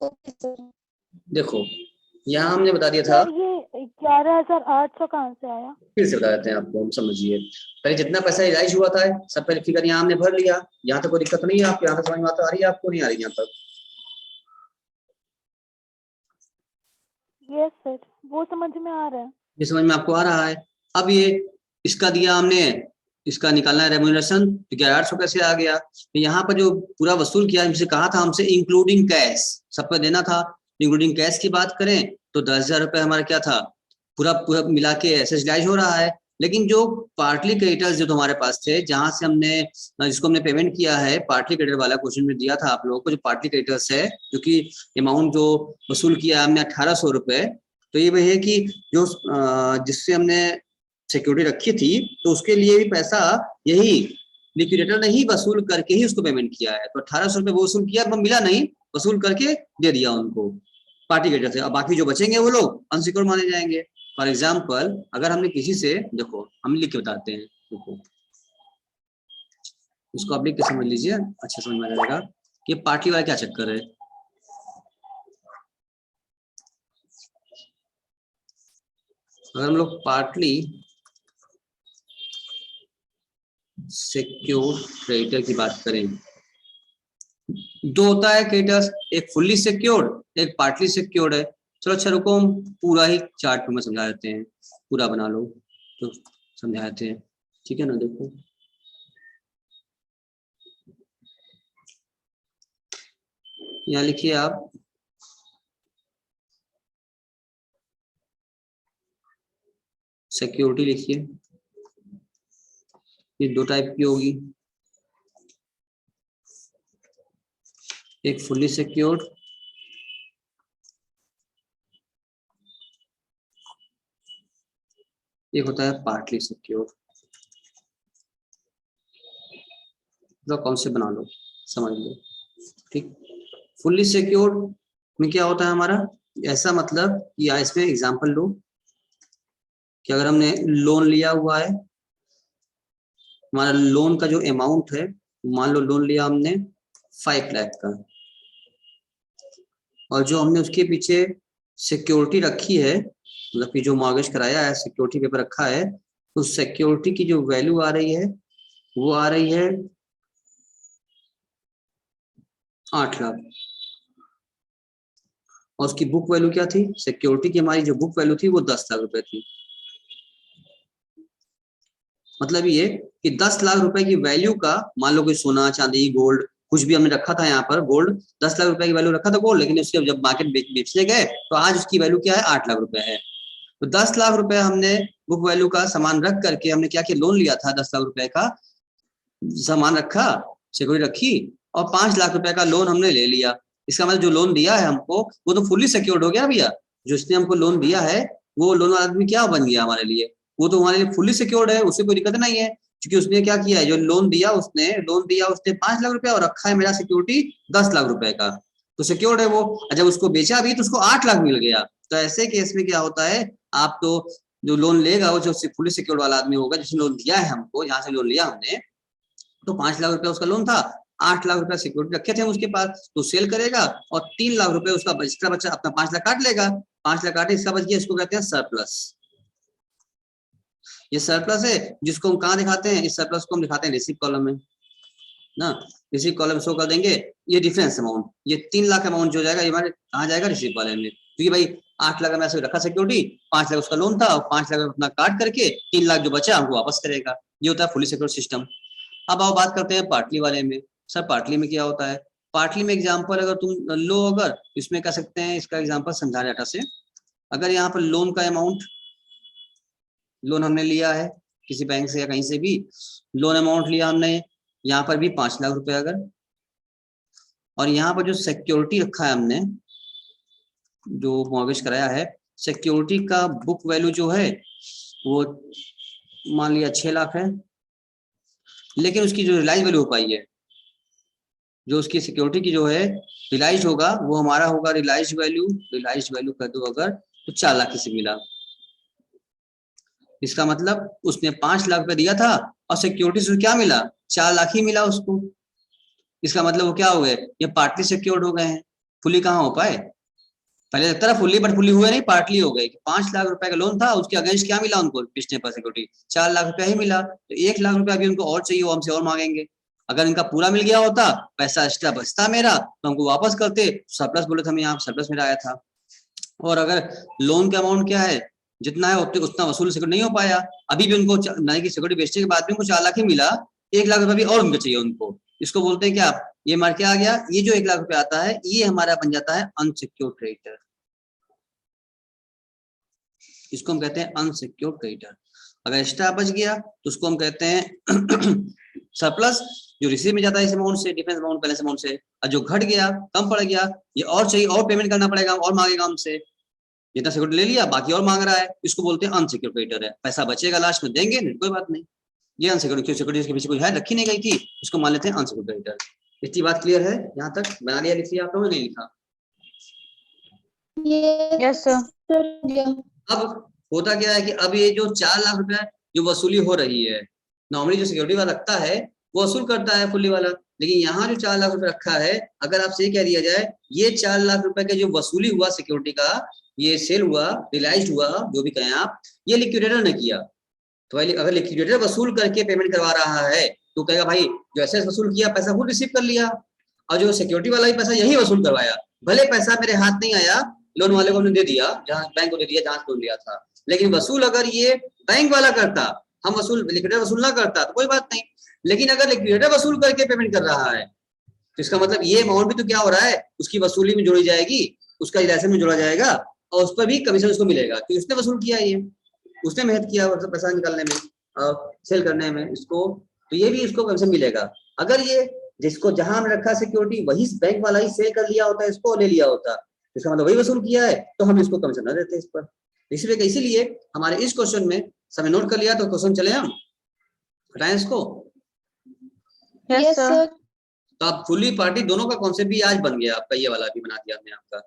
Okay sir. देखो यहाँ हमने बता दिया था, सर ये 11,800 कहाँ से आया? फिर से बता देते हैं आपको, हम समझिए। पहले जितना पैसा रिलाइज हुआ था सब पहले फिगर यहाँ हमने भर लिया। यहाँ तक कोई दिक्कत नहीं है आपको? यहाँ तक समझ में आता आ रही है आपको, नहीं आ रही यहाँ तक? यस सर, वो समझ में आ रहा है। ये समझ में आपको आ रहा है? अब ये इसका दिया हमने, इसका निकालना है रेम्यूनरेशन, तो 1100 कैसे आ गया? तो यहाँ पर जो पूरा वसूल किया, हमसे कहा था हमसे इंक्लूडिंग कैश सब पे देना था। इंक्लूडिंग कैश की बात करें तो 10,000 रुपये हमारा क्या था, पूरा पूरा मिला के एसेसलाइज हो रहा है। लेकिन जो पार्टली क्रेडिटर्स जो तुम्हारे पास थे, जहां से हमने जिसको हमने पेमेंट किया है, पार्टली क्रेडिटर वाला क्वेश्चन में दिया था आप लोगों को, जो पार्टली क्रेडिटर्स है, जो कि अमाउंट जो वसूल किया हमने 1800 रुपये, तो ये वही है कि जो जिससे हमने सिक्योरिटी रखी थी, तो उसके लिए भी पैसा यही लिक्विडेटर ने ही वसूल करके ही उसको पेमेंट किया है। तो 1800 रुपये वो वसूल किया, मिला नहीं, वसूल करके दे दिया उनको पार्टी क्रेडिटर से। अब बाकी जो बचेंगे वो लोग अनसिक्योर्ड माने जाएंगे। फॉर एग्जाम्पल अगर हमने किसी से, देखो हम लिख के बताते हैं, देखो इसको आप लिख के समझ लीजिए, अच्छा समझ में आ जाएगा कि पार्टी वाला क्या चक्कर है। अगर हम लोग पार्टली सिक्योर्ड क्रेडिटर की बात करें, दो होता है क्रेडिटर्स, एक फुल्ली सिक्योर्ड एक पार्टली सिक्योर्ड है। चलो अच्छा रुको, हम पूरा ही चार्ट में समझा देते हैं, पूरा बना लो तो समझा देते हैं, ठीक है ना। देखो यहाँ लिखिए आप, सिक्योरिटी लिखिए, ये दो टाइप की होगी, एक फुल्ली सिक्योर्ड, एक होता है पार्टली सिक्योर्ड। तो कौन से बना लो, समझ लो, ठीक। फुल्ली सिक्योर्ड में क्या होता है हमारा, ऐसा मतलब कि इसमें एग्जांपल लो कि अगर हमने लोन लिया हुआ है, हमारा लोन का जो अमाउंट है, मान लो लोन लिया हमने 5 लाख का, और जो हमने उसके पीछे सिक्योरिटी रखी है, मतलब कि जो मॉर्गेज कराया है, सिक्योरिटी पेपर रखा है, तो सिक्योरिटी की जो वैल्यू आ रही है वो आ रही है 8 लाख, और उसकी बुक वैल्यू क्या थी, सिक्योरिटी की हमारी जो बुक वैल्यू थी वो 10 लाख रुपए थी। मतलब ये कि 10 लाख रुपए की वैल्यू का, मान लो कोई सोना चांदी गोल्ड कुछ भी हमने रखा था यहाँ पर, गोल्ड 10 लाख रुपए की वैल्यू रखा था गोल्ड, लेकिन उसके जब मार्केट बेचने गए तो आज उसकी वैल्यू क्या है, 8 लाख रुपए है। तो 10 लाख रुपए हमने बुक वैल्यू का सामान रख करके हमने क्या किया, लोन लिया था, 10 लाख रुपए का सामान रखा, सिक्योरिटी रखी, और 5 लाख रुपए का लोन हमने ले लिया। इसका मतलब जो लोन दिया है हमको वो तो फुल्ली सिक्योर्ड हो गया भैया। जो इसने हमको लोन दिया है वो लोन वाला आदमी क्या बन गया हमारे लिए, वो तो हमारे लिए फुल्ली सिक्योर्ड है, उससे कोई दिक्कत नहीं है। क्योंकि उसने क्या किया है, जो लोन दिया उसने 5 लाख रुपए और रखा है मेरा सिक्योरिटी 10 लाख रुपए का, तो सिक्योर्ड है वो। जब उसको बेचा भी तो उसको 8 लाख मिल गया। तो ऐसे केस में क्या होता है, आप तो जो लोन लेगा वो जो फुल्ली सिक्योर्ड वाला आदमी होगा, जिसने लोन दिया है हमको, यहाँ से लोन लिया हमने, तो 5 लाख रुपए उसका लोन था, 8 लाख रुपए सिक्योरिटी रखे थे उसके पास, तो सेल करेगा और 3 लाख रुपए उसका एक्स्ट्रा बच्चा अपना 5 लाख काट लेगा, 5 लाख काटे इसका बच गया, इसको कहते हैं सरप्लस। ये सरप्लस है जिसको हम कहाँ दिखाते हैं, इस सरप्लस को हम दिखाते हैं रिसीव कॉलम में ना। रिसीव कॉलम शो कर देंगे, ये डिफरेंस अमाउंट, ये 3 लाख अमाउंट जो जाएगा ये हमारे कहाँ जाएगा, रिसीव वाले में। क्योंकि भाई 8 लाख में ऐसे रखा सिक्योरिटी, 5 लाख उसका लोन था, और 5 लाख अपना काट करके 3 लाख जो बचा हमको वापस करेगा। ये होता है फुली सिक्योर सिस्टम। अब आओ बात करते हैं पार्टली वाले में। सर पार्टली में क्या होता है, पार्टली में एग्जांपल अगर तुम लो, अगर इसमें कह सकते हैं, इसका एग्जांपल समझा डाटा से। अगर यहाँ पर लोन का अमाउंट, लोन हमने लिया है किसी बैंक से या कहीं से भी, लोन अमाउंट लिया हमने यहाँ पर भी 5 लाख रुपए अगर, और यहाँ पर जो सिक्योरिटी रखा है हमने, जो मॉर्गेज कराया है, सिक्योरिटी का बुक वैल्यू जो है वो मान लिया 6 लाख है, लेकिन उसकी जो रिलाइज वैल्यू हो पाई है, जो उसकी सिक्योरिटी की जो है रिलाइज होगा, वो हमारा होगा रिलाइज वैल्यू कर दो अगर, तो 4 लाख से मिला। इसका मतलब उसने 5 लाख रुपए दिया था और सिक्योरिटी से क्या मिला, 4 लाख ही मिला उसको। इसका मतलब वो क्या हो गए, ये पार्टली सिक्योर्ड हो गए हैं। फुली कहाँ हो पाए, पहले लगता था फुल्ली, बट फुल्ली हुए नहीं, पार्टली हो गए। 5 लाख रुपए का लोन था, उसके अगेंस्ट क्या मिला उनको बेचने पर सिक्योरिटी, 4 लाख रुपया ही मिला। तो 1 लाख रुपया अभी उनको और चाहिए, वो हमसे और मांगेंगे। अगर इनका पूरा मिल गया होता, पैसा एक्स्ट्रा बचता मेरा, तो हमको वापस करते, सरप्लस बोले थे, हम यहाँ सरप्लस मेरा आया था। और अगर लोन का अमाउंट क्या है, जितना है उतना वसूल सिक्योरिटी नहीं हो पाया। अभी भी उनको यानी कि सिक्योरिटी बेचने के बाद भी उनको 4 लाख ही मिला, 1 लाख रुपया भी और उनको चाहिए उनको। इसको बोलते हैं क्या, ये मार के आ गया, ये जो 1 लाख रुपया आता है ये हमारा बन जाता है अनसिक्योर्ड क्रेडिटर। इसको हम कहते हैं अनसिक्योर्ड क्रेडिटर। अगर एक्स्ट्रा बच गया तो उसको हम कहते हैं सरप्लस, जो रिसीव में जाता है इस अमाउंट से, डिफरेंस अमाउंट बैलेंस अमाउंट से। और जो घट गया, कम पड़ गया, ये और चाहिए, और पेमेंट करना पड़ेगा, और मांगेगा हमसे। जितना सिक्योरिटी ले लिया बाकी और मांग रहा है, इसको बोलते हैं अनसिक्योर्ड क्रेडिटर है। पैसा बचेगा लास्ट में देंगे नहीं, कोई बात नहीं। ये अनसिक्योर्ड, सिक्योरिटी के पीछे कोई है रखी नहीं गई थी, इसको मान लेते हैं अनसिक्योर्ड क्रेडिटर। इतनी बात क्लियर है यहाँ तक? बना लिया, लिख लिया आप लोगों ने, नहीं लिखा? Yes sir. अब होता क्या है कि अब ये जो 4 लाख रुपया जो वसूली हो रही है, नॉर्मली जो सिक्योरिटी वाला रखता है वो वसूल करता है फुल्ली वाला, लेकिन यहाँ जो 4 लाख रुपए रखा है, अगर आपसे ये कह दिया जाए ये 4 लाख रुपए का जो वसूली हुआ सिक्योरिटी का, ये सेल हुआ, रियलाइज हुआ, जो भी कहें आप, ये लिक्विडेटर ने किया। तो अगर लिक्विडेटर वसूल करके पेमेंट करवा रहा है तो कहेगा भाई जो ऐसे वसूल किया पैसा खुद रिसीव कर लिया, और जो सिक्योरिटी वाला ही पैसा यही वसूल करवाया, भले पैसा मेरे हाथ नहीं आया, लोन वाले को हमने दे दिया, जहाँ बैंक को दे दिया जहां लोन लिया था, लेकिन वसूल अगर ये बैंक वाला करता, हम वसूल, लिक्विडेटर वसूल ना करता तो कोई बात नहीं। लेकिन अगर लिक्विडेटर वसूल करके पेमेंट कर रहा है तो इसका मतलब ये अमाउंट भी तो क्या हो रहा है, उसकी वसूली में जोड़ी जाएगी, उसका लाइसेंस में जोड़ा जाएगा, और उस पर भी कमीशन उसको मिलेगा, क्योंकि उसने वसूल किया, ये उसने मेहनत किया पैसा निकालने में और सेल करने में इसको, तो ये भी इसको कमीशन मिलेगा। अगर ये जिसको जहां हमने रखा सिक्योरिटी वही बैंक वाला ही सेल कर लिया होता, इसको ले लिया होता, इसका मतलब वही वसूल किया है, तो हम इसको कमीशन न देते इस पर। इसीलिए हमारे इस क्वेश्चन में समय नोट कर लिया, तो क्वेश्चन चले हम हटाएं इसको। Yes sir. तो आप फुली पार्टी दोनों का कॉन्सेप्ट भी आज बन गया आपका, ये वाला भी बना दिया हमने आपका,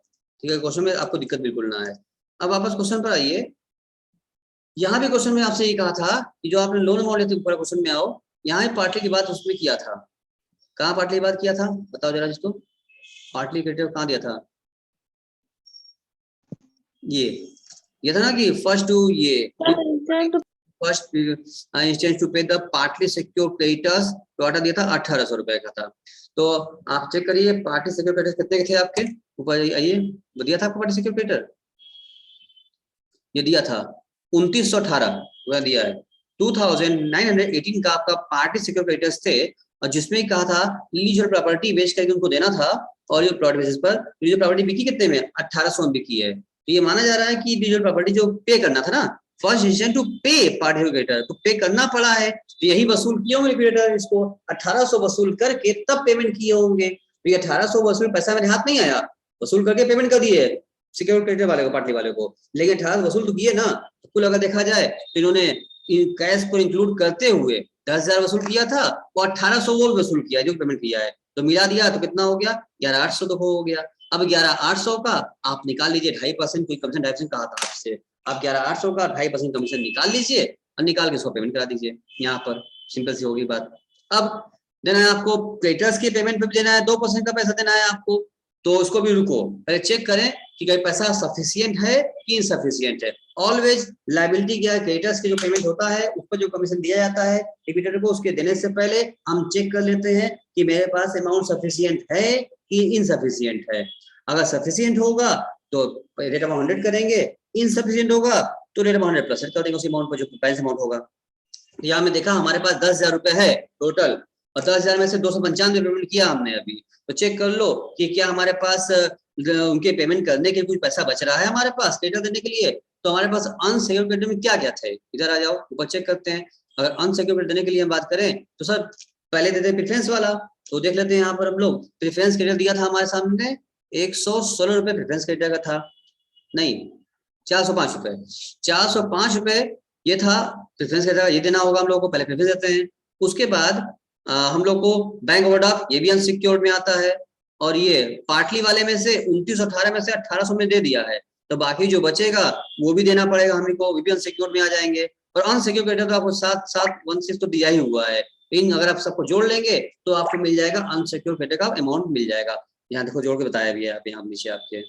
ठीक है। क्वेश्चन में आपको दिक्कत बिल्कुल ना है। अब वापस क्वेश्चन पर आइए। यहाँ भी क्वेश्चन में आपसे ये कहा था कि जो आपने लोन अमाउंट लेते ऊपर क्वेश्चन में आओ, यहाँ पार्टली की बात उसमें किया था। कहाँ पार्टली की बात किया था, बताओ जरा जिसको पार्टली क्रेडिट कहाँ दिया था? ये था ना कि फर्स्ट टू ये फर्स्ट इंस्टेंस टू पे द पार्टली सिक्योर क्रेडिटर्स, तो ऑर्डर दिया था 1800 रुपए का था। तो आप चेक करिए पार्टली सिक्योर क्रेडिटर्स कितने के थे आपके ऊपर, आइए वो दिया था आपको पार्टली सिक्योर क्रेडिटर, ये दिया था 2918 वह दिया है। 2918 का आपका पार्टी सिक्योर क्रेडिटर्स थे, और जिसमें कहा था लीजल प्रॉपर्टी बेच करके उनको देना था, और ये प्लॉट बेसिस पर लीजल प्रॉपर्टी बिकी कितने में, 1800 में बिकी है। तो ये माना जा रहा है कि लीजल प्रॉपर्टी जो पे करना था ना, फर्स्ट इंस्टेंस टू पे पार्टी क्रेडिटर, तो पे करना पड़ा है, तो यही वसूल किए होंगे क्रेडिटर, इसको 1800 वसूल करके तब पेमेंट किए होंगे। तो ये 1800 वसूल पैसा मेरे हाथ नहीं आया, वसूल करके पेमेंट कर दिए सिक्योर क्रेडिटर वाले को, पार्टी वाले को, लेकिन 1800 वसूल तो किए ना। तो कुल अगर देखा जाए तो इन्होंने कैश को इंक्लूड करते हुए 10,000 वसूल किया था, और 1800 वो वसूल किया जो पेमेंट किया है, तो मिला दिया तो कितना हो गया, 11,800 तो हो गया। अब 11,800 का आप निकाल लीजिए 2.5%, कोई कमीशन 2.5% कहा था आपसे, आप 11,800 का 2.5% कमीशन निकाल लीजिए, और निकाल के इसको पेमेंट करा दीजिए। यहाँ पर सिंपल सी होगी बात। अब देना है आपको क्रेडिटर्स की पेमेंट पे भी देना है, 2% का पैसा देना है आपको, तो उसको भी रुको पहले चेक करें कि कहीं पैसा सफिशिएंट है कि इनसफिशिएंट है। ऑलवेज लायबिलिटी क्या है, क्रेडिटर्स के जो पेमेंट होता है उस पर जो कमीशन दिया जाता है डिबिटर को, उसके देने से पहले हम चेक कर लेते हैं कि मेरे पास अमाउंट सफिशिएंट है कि इनसफिशिएंट है। अगर सफिशिएंट होगा तो रेट ऑफ 100 करेंगे, इनसफिशिएंट होगा तो रेट ऑफ 100% कर देंगे उस अमाउंट पर जो बैलेंस अमाउंट होगा। यहाँ में देखा हमारे पास 10,000 रुपए है टोटल, और 10,000 में से 295 पेमेंट किया हमने अभी, तो चेक कर लो कि क्या हमारे पास उनके पेमेंट करने के कुछ पैसा बच रहा है हमारे पास क्रेडिटर देने के लिए। तो हमारे पास अनसिक्योर्ड क्रेडिटर में क्या क्या थे, इधर आ जाओ ऊपर चेक करते हैं। अगर अनसिक्योर्ड देने के लिए हम बात करें तो सर पहले देते हैं प्रेफरेंस वाला, तो देख लेते हैं यहाँ पर हम लोग प्रेफरेंस क्रेडिटर दिया था हमारे सामने 116 रुपए प्रेफरेंस क्रेडिटर का था, नहीं 405 रुपए, 405 रुपए ये था प्रेफरेंस क्रेडिटर, ये देना होगा हम लोग को, पहले प्रेफरेंस देते हैं। उसके बाद हम लोग को बैंक ओवरड्राफ्ट ये भी अनसिक्योर्ड में आता है, और ये पार्टली वाले में से 2918 में से 1800 में दे दिया है, तो बाकी जो बचेगा वो भी देना पड़ेगा हमें को, वो भी अनसिक्योर्ड में आ जाएंगे। और अनसिक्योर्ड क्रेडिटर तो आपको 7,716 तो दिया ही हुआ है, इन अगर आप सबको जोड़ लेंगे तो आपको मिल जाएगा अनसिक्योर्ड क्रेडिटर का अमाउंट मिल जाएगा। यहाँ देखो जोड़ के बताया भी है आप यहाँ नीचे आपके,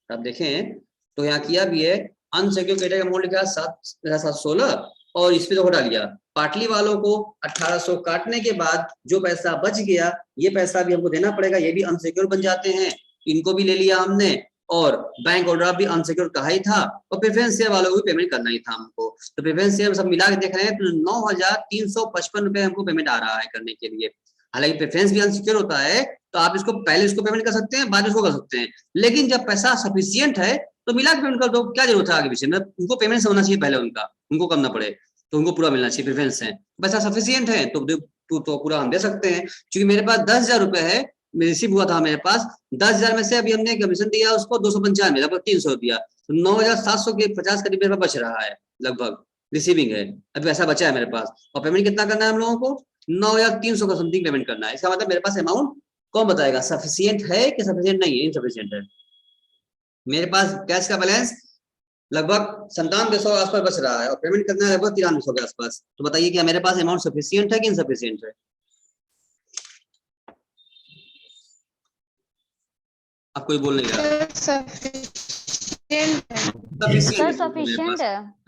आप देखें तो यहाँ किया भी है। अनसिक्योर्ड क्रेडिटर अमाउंट लिखा 7,716 और इस पे तो हटा लिया। पाटली वालों को 1800 काटने के बाद जो पैसा बच गया ये पैसा भी हमको देना पड़ेगा, ये भी अनसिक्योर्ड बन जाते हैं, इनको भी ले लिया हमने। और बैंक ओवरड्राफ्ट भी अनसिक्योर्ड कहा ही था और प्रेफरेंस शेयर वालों को भी पेमेंट करना ही था हमको। तो प्रेफरेंस शेयर सब मिला के देख रहे हैं तो 9,355 रुपए हमको पेमेंट आ रहा है करने के लिए। हालांकि प्रेफरेंस भी अनसिक्योर होता है तो आप इसको पहले इसको पेमेंट कर सकते हैं, बाद में इसको कर सकते हैं, लेकिन जब पैसा सफिशियंट है तो मिला के पेमेंट कर दो, क्या जरूरत है आगे पीछे में। उनको पेमेंट से होना चाहिए पहले, उनको कम ना पड़े, तो उनको पूरा मिलना चाहिए प्रेफरेंस है। पैसा सफिशियंट है तो पूरा हम दे सकते हैं। क्योंकि मेरे पास 10,000 रुपए है, रिसीव हुआ था मेरे पास 10,000 में से अभी हमने कमीशन दिया उसको 295, लगभग 300 दिया, तो 9,700 के 50 करीब मेरे पास बच रहा है, लगभग रिसीविंग है, अभी पैसा बचा है मेरे पास। और पेमेंट कितना करना है हम लोगों को, 9,300 का समथिंग पेमेंट करना है। इसका मतलब मेरे पास अमाउंट कौन बताएगा सफिशिएंट है कि सफिशिएंट नहीं है, इनसफिशिएंट है। मेरे पास कैश का बैलेंस लगभग 9700 के आसपास बच रहा है और पेमेंट करना है लगभग 9300 के आसपास। तो बताइए क्या मेरे पास अमाउंट सफिशिएंट है कि इनसफिशिएंट है? आप कोई बोल नहीं रहा। सफिशिएंट है,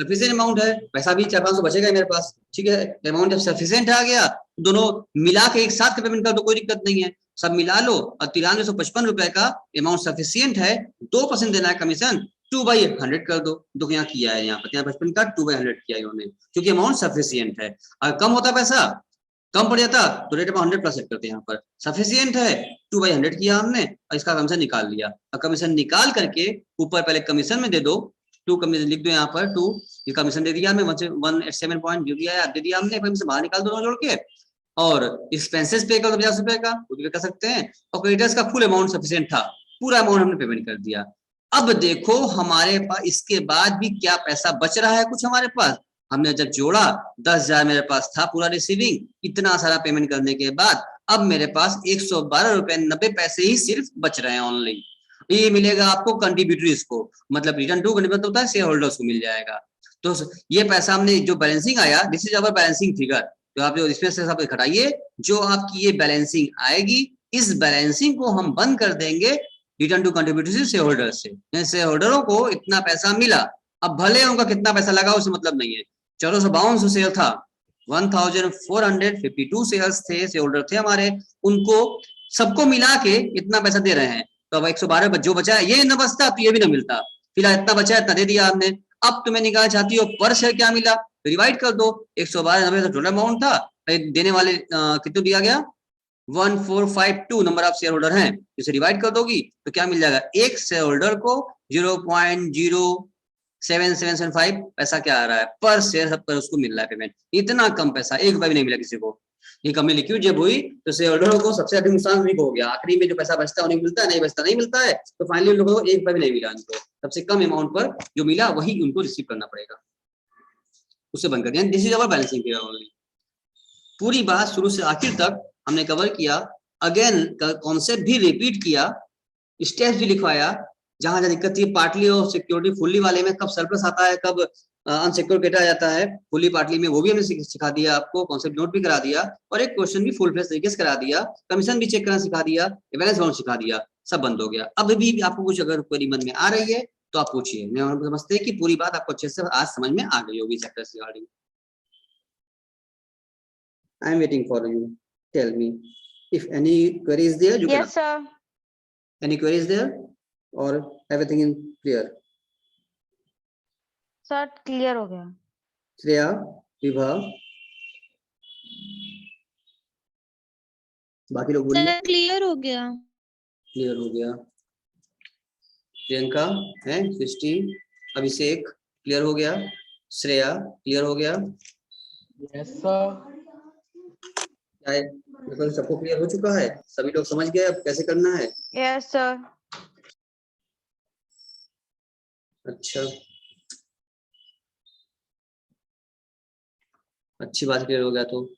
सफिशिएंट अमाउंट है, पैसा भी 400-500 बचेगा मेरे पास, ठीक है। अमाउंट जब सफिशिएंट आ गया दोनों मिला के एक साथ पेमेंट कर दो, कोई दिक्कत नहीं है, सब मिला लो। और 9355 रुपए का अमाउंट सफिशिएंट है, 2% देना है कमीशन, 2/100 कर दो। देखो यहाँ किया है, यहाँ 55 का 2/100 किया इन्होंने, क्योंकि अमाउंट सफिशिएंट है। अगर कम होता पैसा, कम पड़ जाता तो रेट में 100 प्लस सेट करते हैं। यहाँ पर सफिशिएंट है, 2/100 किया हमने और इसका कमीशन निकाल लिया। और कमीशन निकाल करके ऊपर पहले कमीशन में दे दो, 2 कमीशन लिख दो यहाँ पर 2, ये कमीशन दे दिया हमें 187 पॉइंट जो दिया है दे दिया हमने, कमीशन बाहर निकाल दो जोड़ के। और एक्सपेंसेस पे कर दो 50 रुपए का, वो भी कर सकते हैं। और क्रेडिटर्स का फुल अमाउंट सफिशिएंट था, पूरा अमाउंट हमने पेमेंट कर दिया। अब देखो हमारे पास इसके बाद भी क्या पैसा बच रहा है कुछ हमारे पास। हमने जब जोड़ा 10,000 मेरे पास था पूरा रिसीविंग, इतना सारा पेमेंट करने के बाद अब मेरे पास 112 रुपए 90 पैसे ही सिर्फ बच रहे हैं ओनली। ये मिलेगा आपको कंट्रीब्यूटरीज को, मतलब रिटर्न टू कंट्रीब्यूटर होता है, शेयर होल्डर्स को मिल जाएगा। तो ये पैसा हमने जो बैलेंसिंग आया, this is our balancing figure, तो आप जो इसमें से सब घटाइए, जो आपकी ये बैलेंसिंग आएगी, इस बैलेंसिंग को हम बंद कर देंगे return to contributory share holder से। शेयर होल्डरों को इतना पैसा मिला, अब भले उनका कितना पैसा लगा उससे मतलब नहीं है। 1452 शेयर था, 1452 शेयर्स थे, शेयर होल्डर थे हमारे, उनको सबको मिला के इतना पैसा दे रहे हैं। तो अब 112 जो बचा है, ये न बचता तो ये भी ना मिलता, फिलहाल इतना बचा है इतना दे दिया हमने। अब तुम्हें निकालना चाहती हो पर शेयर क्या मिला, तो डिवाइड कर दो, 112 90 टोटल अमाउंट था, देने वाले कितना दिया गया 1452 नंबर ऑफ शेयर होल्डर हैं, इसे डिवाइड कर दोगी तो क्या मिल जाएगा, एक शेयर होल्डर को 0.07775 पैसा क्या आ रहा है पर शेयर, सब पर उसको मिल रहा है पेमेंट। इतना कम पैसा एक बार भी नहीं मिला किसी को। ये कंपनी लिक्विड जब हुई तो शेयर होल्डरों को सबसे अधिक नुकसान उन्हीं को हो गया, आखिरी में जो पैसा बचता है उन्हें मिलता है, नहीं बचता नहीं मिलता है, तो फाइनली उन लोगों को एक बार भी नहीं मिला। उनको सबसे कम अमाउंट पर जो मिला वही उनको रिसीव करना पड़ेगा, उससे बंद कर दिया। This is our balancing figure only. पूरी बात शुरू से आखिर तक हमने कवर किया, अगेन कॉन्सेप्ट भी रिपीट किया, स्टेप्स भी लिखवाया, जहां जहां दिक्कत थी पार्टली और सिक्योरिटी फुल्ली वाले में कब सरप्लस आता है, कब अनसिक्योर्ड डेटा आ जाता है फुल्ली पार्टली में, वो भी हमने सिखा दिया आपको, कॉन्सेप्ट नोट भी करा दिया और एक क्वेश्चन भी फुल फ्लेश तरीके से करा दिया, कमीशन भी चेक करना सिखा दिया, बैलेंस अमाउंट सिखा दिया, सब बंद हो गया। अब भी आपको कुछ अगर क्वेरी मन में आ रही है तो आप पूछिए, मैं समझते हैं कि पूरी बात आपको अच्छे से आज समझ में आ गई होगी चैप्टर से regarding. I am waiting for you. Tell me if any query is there. You yes sir. Any query is there or everything in clear? Sir clear हो गया। श्रेया, विभा, बाकी लोग बोलिए। सर क्लियर हो गया। क्लियर हो गया। प्रियंका है, सृष्टि, अभिषेक क्लियर हो गया, श्रेया क्लियर हो गया। Yes sir. बिल्कुल सबको क्लियर हो चुका है, सभी लोग समझ गए अब कैसे करना है। Yes sir. अच्छा, अच्छी बात, क्लियर हो गया तो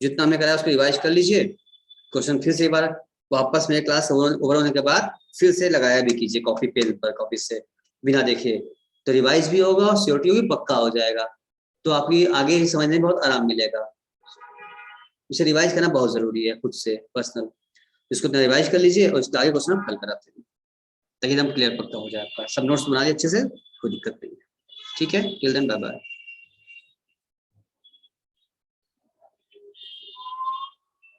जितना हमने कराया उसको रिवाइज कर लीजिए, क्वेश्चन फिर से एक बार वापस मेरे क्लास ओवर होने के बाद फिर से लगाया भी कीजिए कॉपी पेन पर, कॉपी से बिना देखे, तो रिवाइज भी होगा और श्योरिटी भी पक्का हो जाएगा, तो आपकी आगे समझने में बहुत आराम मिलेगा। इसे रिवाइज करना बहुत जरूरी है खुद से पर्सनल। इसको रिवाइज कर लीजिए और इसके आगे क्वेश्चन आप हल कराते हैं ताकि एकदम क्लियर पक्का हो जाए आपका। सब नोट्स बना लिए अच्छे से, कोई दिक्कत नहीं है। ठीक है, टिल देन बाय बाय।